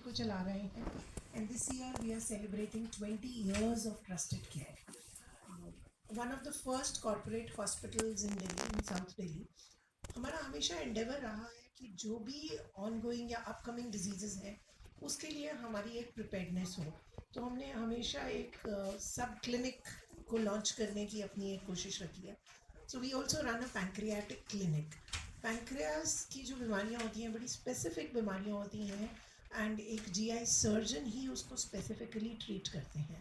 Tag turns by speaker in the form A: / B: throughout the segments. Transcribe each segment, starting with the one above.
A: को चला रहे हैं and this year we are celebrating 20 years of trusted care. One of the first corporate hospitals in Delhi, in South Delhi. हमारा हमेशा endeavor रहा है कि जो भी ongoing या upcoming diseases हैं उसके लिए हमारी एक preparedness हो. तो हमने हमेशा एक सब clinic को launch करने की अपनी एक कोशिश रखी है. So we also run a pancreatic clinic. Pancreas की जो बीमारियां होती हैं बड़ी स्पेसिफिक बीमारियां होती हैं एंड एक जीआई सर्जन ही उसको स्पेसिफिकली ट्रीट करते हैं.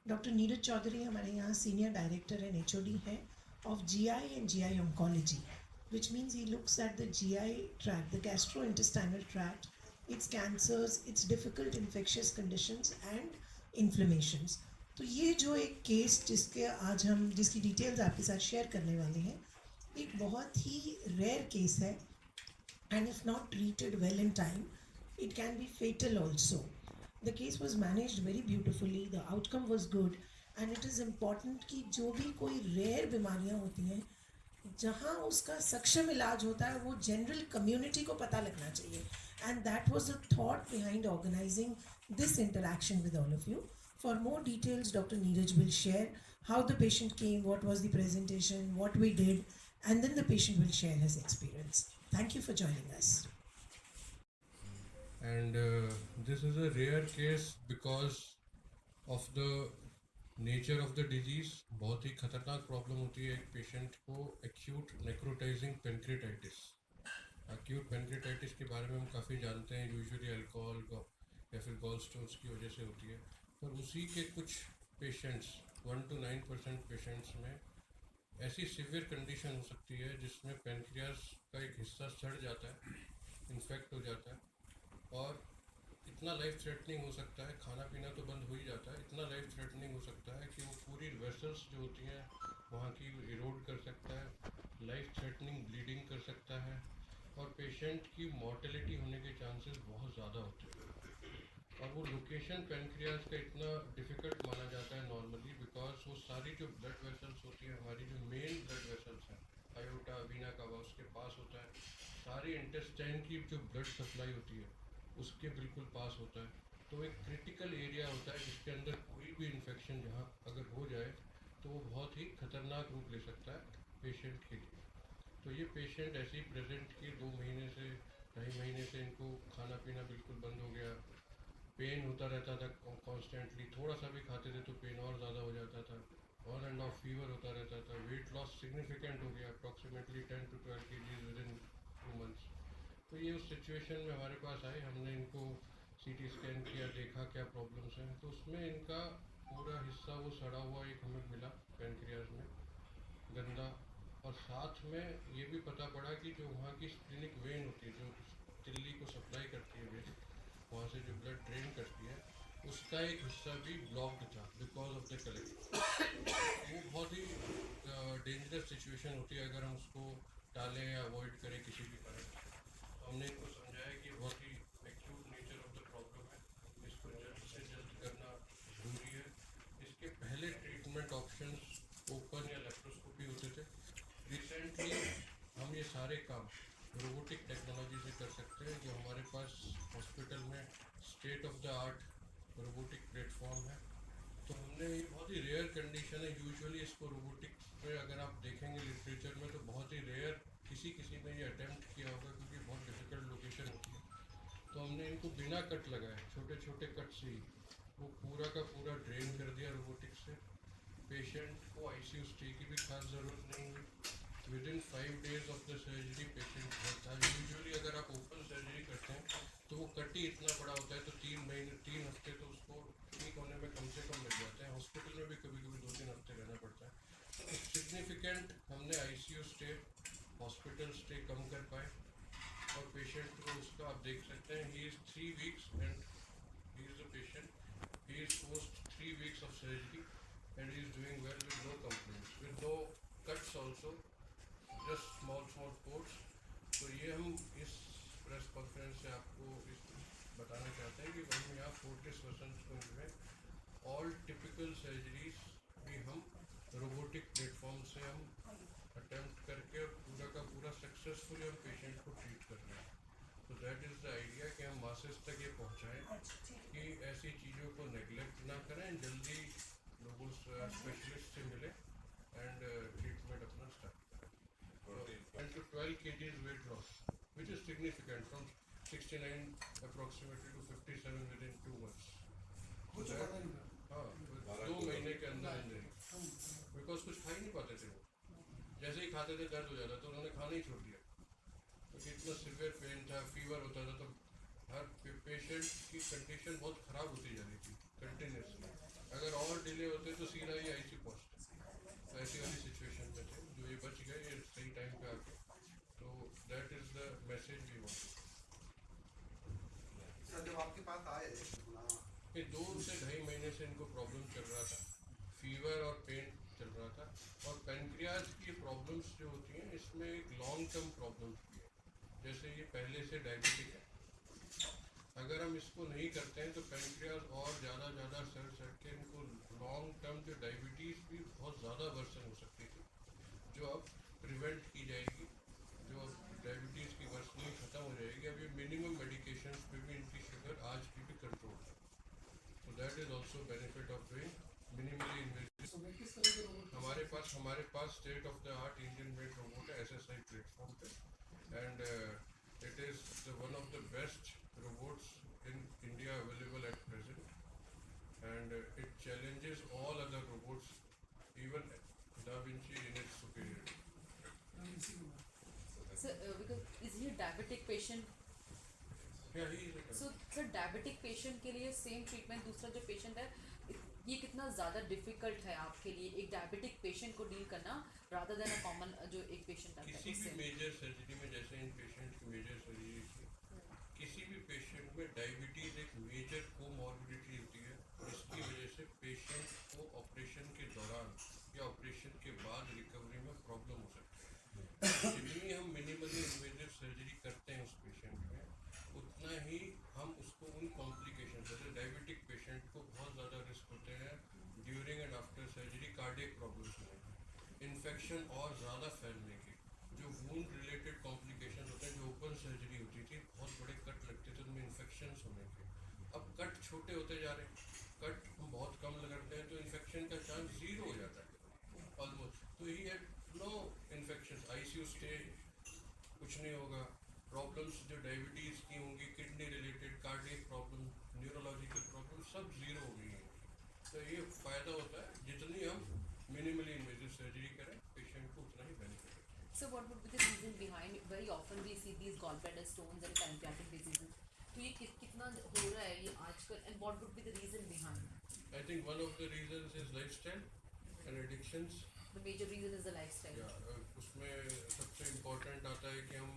A: डॉक्टर नीरज चौधरी हमारे यहाँ सीनियर डायरेक्टर एंड एचओडी हैं of GI and GI oncology, which means he looks at the GI tract, the gastrointestinal tract, its cancers, its difficult infectious conditions and inflammations. तो ये जो एक case जिसके आज हम जिसकी डिटेल्स आपके साथ शेयर करने वाले हैं एक बहुत ही रेयर केस है and if not treated well in time it can be fatal also. The case was managed very beautifully, the outcome was good and it is important कि जो भी कोई रेयर बीमारियां होती हैं जहाँ उसका सक्षम इलाज होता है वो जनरल कम्युनिटी को पता लगना चाहिए and that was the thought behind organizing this interaction with all of you. For more details, Dr. Neeraj will share how the patient came, what was the presentation, what we did, and then the patient will share his experience. Thank you for joining us.
B: And this is a rare case because of the nature of the disease. बहुत ही ख़तरनाक problem होती है एक patient को acute necrotising pancreatitis. Acute pancreatitis के बारे में हम काफ़ी जानते हैं, यूजुअली अल्कोहल या फिर गॉल स्टोन्स की वजह से होती है. पर उसी के कुछ पेशेंट्स 1 to 9% पेशेंट्स में ऐसी सीवियर कंडीशन हो सकती है जिसमें पेनक्रियास का एक हिस्सा सड़ जाता है, इन्फेक्ट हो जाता है और इतना लाइफ थ्रेटनिंग हो सकता है, खाना पीना तो बंद हो ही जाता है, इतना लाइफ थ्रेटनिंग हो सकता है कि वो पूरी वेसल्स जो होती हैं वहाँ की इरोड कर सकता है, लाइफ थ्रेटनिंग ब्लीडिंग कर सकता है और पेशेंट की मॉर्टेलिटी होने के चांसेस बहुत ज़्यादा होते हैं. और वो लोकेशन पेनक्रियास का इतना डिफ़िकल्ट माना जाता है नॉर्मली बिकॉज वो सारी जो ब्लड वेसल्स होती हैं, हमारी जो मेन ब्लड वेसल्स हैं, आयोटा वीना कावा उसके पास होता है, सारी इंटेस्टाइन की जो ब्लड सप्लाई होती है उसके बिल्कुल पास होता है. तो एक क्रिटिकल एरिया होता है जिसके अंदर कोई भी इन्फेक्शन जहाँ अगर हो जाए तो वो बहुत ही खतरनाक रूप ले सकता है पेशेंट के लिए. तो ये पेशेंट ऐसे ही प्रेजेंट किए 2 महीने से 2.5 महीने से इनको खाना पीना बिल्कुल बंद हो गया, पेन होता रहता था कॉन्स्टेंटली, थोड़ा सा भी खाते थे तो पेन और ज़्यादा हो जाता था, ऑन एंड ऑफ फीवर होता रहता था, वेट लॉस सिग्निफिकेंट हो गया, approximately 10 to 12 kg with in 2 months. तो ये उस सिचुएशन में हमारे पास आए, हमने इनको सीटी स्कैन किया, देखा क्या प्रॉब्लम्स हैं, तो उसमें इनका पूरा हिस्सा वो सड़ा हुआ एक हमें मिला पेनक्रियाज में, गंदा. और साथ में ये भी पता पड़ा कि जो वहाँ की स्प्लिनिक वेन होती है जो तिल्ली को सप्लाई करती है वेन, वहाँ से जो ब्लड ड्रेन करती है, उसका एक हिस्सा भी ब्लॉक्ड था बिकॉज ऑफ द कलेक्शन. वो बहुत ही डेंजरस सिचुएशन होती है अगर हम उसको टालें या अवॉइड करें किसी भी कारण से. तो हमने इनको समझाया कि बहुत ही acute nature of the problem है, इसको जल्द से जल्द करना ज़रूरी है. इसके पहले ट्रीटमेंट ऑप्शंस ओपन या लेप्रोस्कोपी होते थे. रिसेंटली हम ये सारे काम रोबोटिक टेक्नोलॉजी से कर सकते हैं. जो हमारे पास हॉस्पिटल में state of the art robotic platform है. तो हमने ये बहुत ही रेयर कंडीशन है, यूजुअली इसको रोबोटिक में अगर आप देखेंगे लिटरेचर में तो बहुत ही रेयर किसी में ये अटेम्प्ट किया होगा क्योंकि बहुत डिफ़िकल्ट लोकेशन होती है. तो हमने इनको बिना कट लगाए छोटे छोटे कट से ही वो पूरा का पूरा ड्रेन कर दिया रोबोटिक से. पेशेंट को आईसीयू स्टे की भी खास ज़रूरत नहीं हुई. With in 5 days of the surgery patient बहुत था. यूजुअली अगर आप ओपन सर्जरी करते हैं तो वो कट ही इतना बड़ा होता है तो 3 हफ्ते तो उसको ठीक होने में कम से कम लग जाते हैं. हॉस्पिटल में भी कभी कभी 2-3 हफ्ते रहना पड़ता है. तो सिग्निफिकेंट हमने आईसीयू स्टे, हॉस्पिटल स्टे कम कर पाए और पेशेंट को उसका आप देख सकते हैं. He is 3 weeks and he is the patient. He is post 3 weeks of surgery and he is doing well with no complaints, with no cuts also, just small ports. तो ये हम इस प्रेस कॉन्फ्रेंस से आपको इस बताना चाहते हैं कि हम यहाँ फोर्टिस वसंत कुंज में ऑल टिपिकल सर्जरीज भी हम रोबोटिक प्लेटफॉर्म से हम अटेम्प्ट करके पूरा का पूरा सक्सेसफुली हम पेशेंट को ट्रीट कर रहे हैं. तो दैट इज़ द आइडिया कि हम मासेस तक ये पहुँचाएँ हैं जल्दी लोगों से स्पेशलिस्ट से मिले एंड ट्रीटमेंट अपना स्टार्ट करें। 10 to 12 kgs weight loss which is significant from 69 approximately to 57 within 2 months.
C: हो चुका था इनका।
B: हाँ, 2 महीने के अंदर बिकॉज कुछ खा ही नहीं पाते थे वो, जैसे ही खाते थे दर्द हो जाता तो उन्होंने खाना ही छोड़ दिया, क्योंकि इतना सिवियर पेन था, फीवर होता था, तो हर पेशेंट की कंडीशन बहुत ख़राब होती जा रही थी कंटिन्यूसली। अगर और डिले होते तो सीधा ही आईसी पहुँचते, तो ऐसी वाली सिचुएशन में थे। जो ये बच गए ये सही टाइम पे आके, तो that is the message we want.
C: Sir जब आपके पास आए
B: ये 2 से 2.5 महीने से इनको प्रॉब्लम चल रहा था, फीवर और पेन चल रहा था, और पेनक्रियाज की प्रॉब्लम्स जो होती हैं इसमें एक लॉन्ग टर्म प्रॉब्लम्स भी है। जैसे ये पहले से डायबिटिक है, अगर हम इसको नहीं करते हैं तो पेनक्रियाज और ज़्यादा सड़ के इनको लॉन्ग टर्म जो डायबिटीज़ भी बहुत ज़्यादा वर्सन हो सकती थी, जो अब प्रिवेंट की जाएगी, जो अब डायबिटीज़ की वर्सनिंग ख़त्म हो जाएगी। अब ये मिनिमम मेडिकेशन पे भी इनकी शुगर आज की भी कंट्रोल है, तो that is also benefit of doing minimally invasive.
C: किस तरह के रोबोट
B: हमारे पास state of the art Indian made robot है SSI प्लेटफॉर्म पे, and it is one of the best robots in India available at present, and it challenges all other robots, even Da Vinci in its superiority.
D: Sir, because is he a diabetic patient?
B: Yeah, he is a
D: So, sir, diabetic patient के लिए same treatment दूसरा जो patient है, ये कितना ज़्यादा difficult है आपके लिए एक diabetic patient को deal करना rather than a common जो एक patient आता है
B: किसी भी
D: उससे?
B: मेजर सर्जरी में, जैसे इन पेशेंट की मेजर सर्जरी थी, किसी भी पेशेंट में डायबिटीज़ एक मेजर कोमॉर्बिडिटी होती है, जिसकी वजह से पेशेंट को ऑपरेशन के दौरान या ऑपरेशन के बाद रिकवरी में प्रॉब्लम हो सकती है। जितनी हम मिनिमली इन्वेजिव सर्जरी करते हैं उस पेशेंट में, उतना ही हम उसको उन कॉम्प्लिकेशन, जैसे डायबिटिक पेशेंट को बहुत ज़्यादा रिस्क होते हैं during and after surgery cardiac problems होने की, इन्फेक्शन और ज़्यादा फैलने की, जो वूंड रिलेटेड कॉम्प्लिकेशन होते हैं, जो ओपन सर्जरी होती थी, बहुत बड़े कट लगते थे, उनमें इन्फेक्शन होने के। अब कट छोटे होते जा रहे हैं, कट हम बहुत कम करते हैं तो इन्फेक्शन का चांस 0 हो जाता है ऑलमोस्ट। तो he had no infection, ICU stay कुछ नहीं होगा। प्रॉब्लम्स जो डायबिटीज़ की होंगी, kidney related, cardiac problem, neurological problem, सब 0 हो गई हैं। तो ये फ़ायदा होता है, जितनी हम मिनिमली इन्वेजिव सर्जरी करें पेशेंट को उतना ही बेनिफिट है।
D: So, what would be the reason behind? Very often we see these gallbladder stones and pancreatic diseases. तो ये कितना हो रहा है ये आजकल, and what would be the reason behind?
B: I think one of the reasons is lifestyle and addictions.
D: The major reason is the lifestyle.
B: उसमें सबसे इम्पोर्टेंट आता है कि हम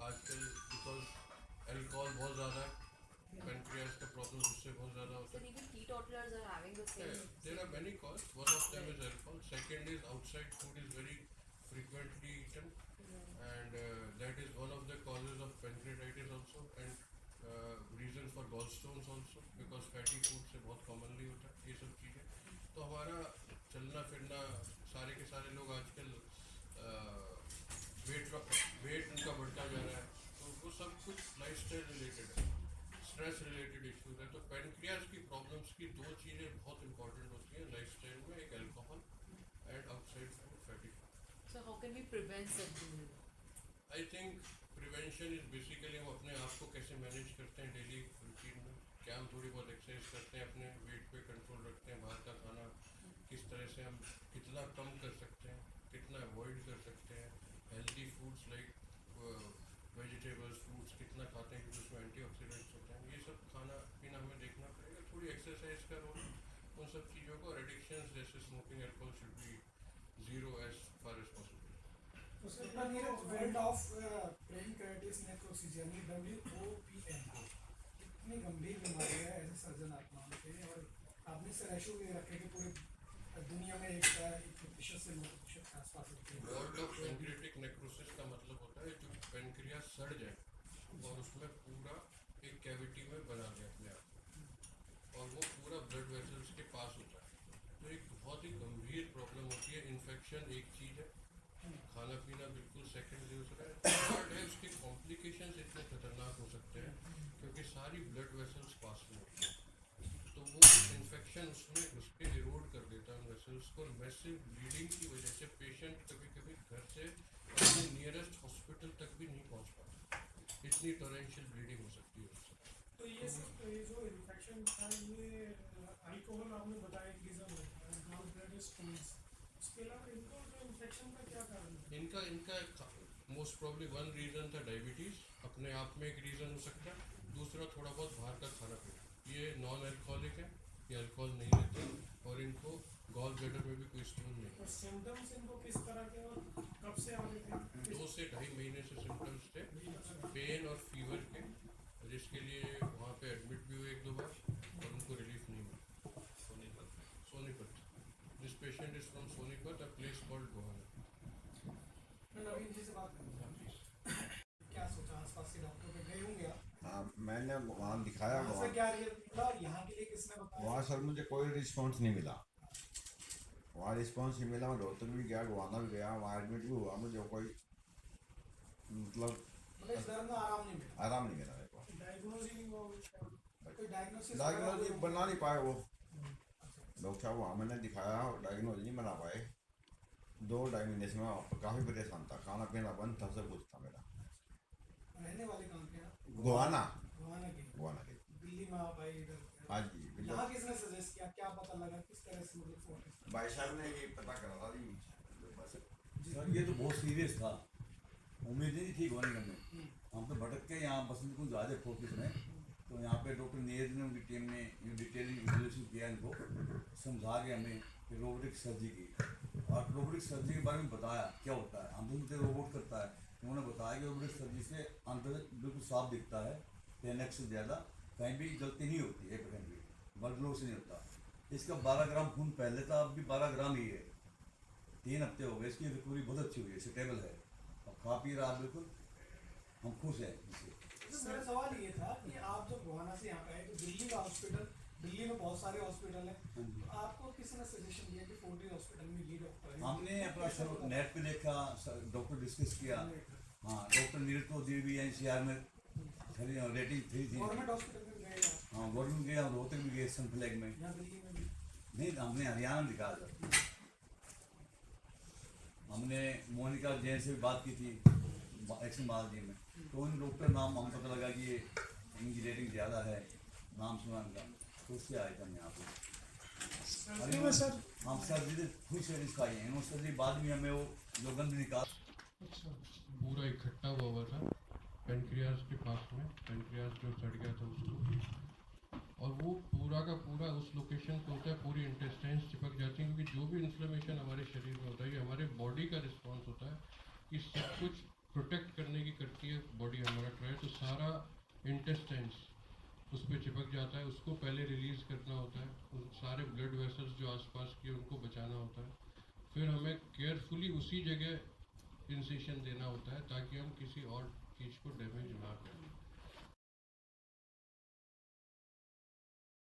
B: आजकल बिकॉज अल्कोहल बहुत ज़्यादा है, पेनक्रियाज का प्रॉब्लम उससे बहुत ज़्यादा होता
D: Sir,
B: है।
D: even teetotalers are having the same.
B: There are many causes. One of them is alcohol. Second is outside food is very frequently eaten, and that is one of the causes of pancreatitis also, and reason for gallstones also, because fatty food से बहुत commonly होता है ये सब चीज़ें। तो हमारा चलना फिरना, सारे के सारे लोग आजकल वेट उनका बढ़ता जा रहा है, तो वो सब कुछ लाइफस्टाइल रिलेटेड है, स्ट्रेस रिलेटेड इश्यूज है। तो पेनक्रियाज की प्रॉब्लम्स की 2 चीज़ें बहुत इंपॉर्टेंट होती हैं लाइफस्टाइल में, एक alcohol and outside food, fatty food.
D: So, how can we prevent such diseases?
B: I think prevention is basically हम अपने आप को कैसे मैनेज करते हैं डेली रूटीन में, क्या हम थोड़ी बहुत एक्सरसाइज करते हैं, अपने वेट पे कंट्रोल रखते हैं, बाहर का खाना किस तरह से हम कितना कम कर सकते हैं, कितना अवॉइड कर सकते हैं, healthy foods like vegetables, fruits कितना खाते हैं, क्योंकि उसमें एंटीऑक्सीडेंट्स होते हैं, ये सब खाना पीना हमें देखना पड़ेगा। थोड़ी एक्सरसाइज का रोल उन सब चीज़ों को, और एडिक्शंस जैसे smoking, alcohol should be 0 as far as possible.
C: तो sir Neeraj, world of pancreatitis necrosis यानी WOPN कितनी गंभीर बीमारी है एज ए सर्जन आप मानते हैं, और आपने सर रेशो भी रखे कि पूरे दुनिया में 1% से 9% के आसपास होती है।
B: वर्ल्ड ऑफ पेनक्रियाटिक नेक्रोसिस का मतलब होता है जो पेनक्रियास सड़ जाए और उसमें पूरा एक कैविटी में बना दे अपने आप को, और वो पूरा ब्लड वेसल्स के पास होता है, तो एक बहुत ही गंभीर प्रॉब्लम होती है। इन्फेक्शन एक चीज़ है, खाना पीना बिल्कुल सेकंड दूसरा है, थर्ड है उसके कॉम्प्लिकेशंस इतने खतरनाक हो सकते हैं क्योंकि सारी ब्लड वेसल्स पास में होती है, तो वो इन्फेक्शन इन्फेक्शन उसमें उसके इरोड कर देता है वेसल्स को, मैसिव ब्लीडिंग की वजह से पेशेंट कभी कभी घर से अपने नियरेस्ट हॉस्पिटल तक भी नहीं पहुंच पाता, इतनी टॉरेंशियल ब्लीडिंग हो सकती है उससे।
C: तो ये सिर्फ ये जो इन्फेक्शन था ये अल्कोहल आपने बताया एक रीज़न होता है, गॉलब्लैडर स्टोन्स, उसके अलावा इनको जो इन्फेक्शन का क्या कारण है?
B: इनका इनका मोस्ट प्रॉब्ली वन रीज़न था डायबिटीज़, अपने आप में एक रीज़न हो सकता है, दूसरा थोड़ा बहुत बाहर का खाना पीना, ये नॉन अल्कोहलिक है, ये अल्कोहल नहीं लेते और इनको गॉल ब्लैडर में भी कोई स्टोन नहीं
C: और
B: है।
C: सिम्टम्स इनको किस तरह के और कब से आ रहे थे?
B: 2 से ढाई महीने से सिम्टम्स थे, पेन और फीवर के, जिसके लिए वहाँ पे एडमिट भी हुए 1-2 बार और उनको रिलीफ नहीं मिला। Sonipat, this patient is from Sonipat, a place called Gohana.
C: मैं नवीन जी से बात करूँगा, क्या सोचा आसपास के डॉक्टर पे गए होंगे आप?
E: हाँ, मैंने वहाँ दिखाया
C: वहाँ से
E: वहाँ
C: क्या रिजल्ट मिला और यहाँ के लिए किसने बताया?
E: वहाँ सर मुझे कोई रिस्पांस नहीं मिला, वहाँ रिस्पांस नहीं मिला। मैं रोहतक भी गया, गोवाना भी गया, वहाँ एडमिट भी हुआ, मुझे कोई मतलब
C: मतलब इस दर्द में आराम नहीं मिला,
E: आराम नहीं मिला मेरे को।
C: डायग्नोज ही नहीं हुआ उसका, कोई डायग्नोसिस
E: डायग्नोज बना नहीं पाए वो डॉक्टर साहब, वहाँ मैंने दिखाया, डायग्नोज नहीं बना पाए। 2-2.5 महीने से मैं काफ़ी परेशान था, खाना पीना बंद था, सब कुछ था मेरा।
C: रहने वाले कहाँ के हैं?
E: गोवाना
C: गोवाना के।
E: गोवाना के
C: दिल्ली में आप आए इधर,
E: हाँ जी, बिल्कुल।
C: यहाँ किसने सजेस्ट किया, क्या पता लगा, किस तरह से मतलब फोन?
E: भाई साहब ने ये पता करा था जी, बस
F: सर ये तो बहुत सीरियस था, उम्मीद नहीं थी होने का। में हम तो भटक के यहाँ बसंत कुंज आए थे फोर्टिस में, तो यहाँ पे डॉक्टर नीरज ने, उनकी टीम ने डिटेलिंग इवैल्यूएशन किया, इनको समझा के हमें कि रोबोटिक सर्जरी की, और रोबोटिक सर्जरी के बारे में बताया क्या होता है। हम तो सोचते रोबोट करता है, उन्होंने बताया कि रोबोटिक सर्जरी से अंदर बिल्कुल साफ दिखता है, 10x से ज़्यादा कहीं भी गलती नहीं होती है, कहीं भी ब्लड लॉस नहीं होता। इसका 12 ग्राम खून पहले था, अब भी 12 ग्राम ही है। 3 हफ्ते हो गए, इसकी रिकवरी बहुत अच्छी हुई है, स्टेबल है, और खा पी रहा बिल्कुल, हम खुश हैं इससे।
C: तो मेरा सवाल ये था कि आप जब गोवाना से यहाँ पे आए तो दिल्ली का हॉस्पिटल, दिल्ली में बहुत सारे हॉस्पिटल हैं, तो आपको किसी ने सजेशन दिया कि फोर्टिस हॉस्पिटल में ये डॉक्टर है?
F: हमने अपना सर नेट पे देखा, डॉक्टर डिस्कस किया, हाँ डॉक्टर नीरज चौधरी भी NCR में रेटिंग 3 थी।
C: गवर्नमेंट हॉस्पिटल में गए आप?
F: हाँ गवर्नमेंट गया, रोहतक भी गए, सन फ्लैग में।
C: यहाँ दिल्ली में भी?
F: नहीं, हमने हरियाणा में दिखा था। हमने मोनिका जैन से भी बात की थी एक्शन बालाजी में, तो उन डॉक्टर नाम हम पता लगा कि ये इनकी रेटिंग ज़्यादा है, नाम सुना इनका, तो उससे आए थे हम यहाँ पे।
C: सर्जरी में सर?
F: हम सर्जरी खुद सेटिस्फाई हैं, उन्होंने सर्जरी बाद में हमें वो जो गंद निकाल
B: पूरा इकट्ठा हुआ था पेनक्रियाज के पास में, पेनक्रियाज जो सड़ गया था उसको, और वो पूरा का पूरा उस लोकेशन पे होता है, पूरी इंटेस्टाइन्स चिपक जाती हैं, क्योंकि जो भी इन्फ्लेमेशन हमारे शरीर में होता है ये हमारे बॉडी का रिस्पॉन्स होता है कि सब कुछ प्रोटेक्ट करने की करती है बॉडी हमारा ट्राई, तो सारा इंटेस्टाइन्स उस पर चिपक जाता है, उसको पहले रिलीज़ करना होता है, उन सारे ब्लड वेसल्स जो आसपास के उनको बचाना होता है, फिर हमें केयरफुली उसी जगह इंसेशन देना होता है ताकि हम किसी और चीज़ को डैमेज ना करें।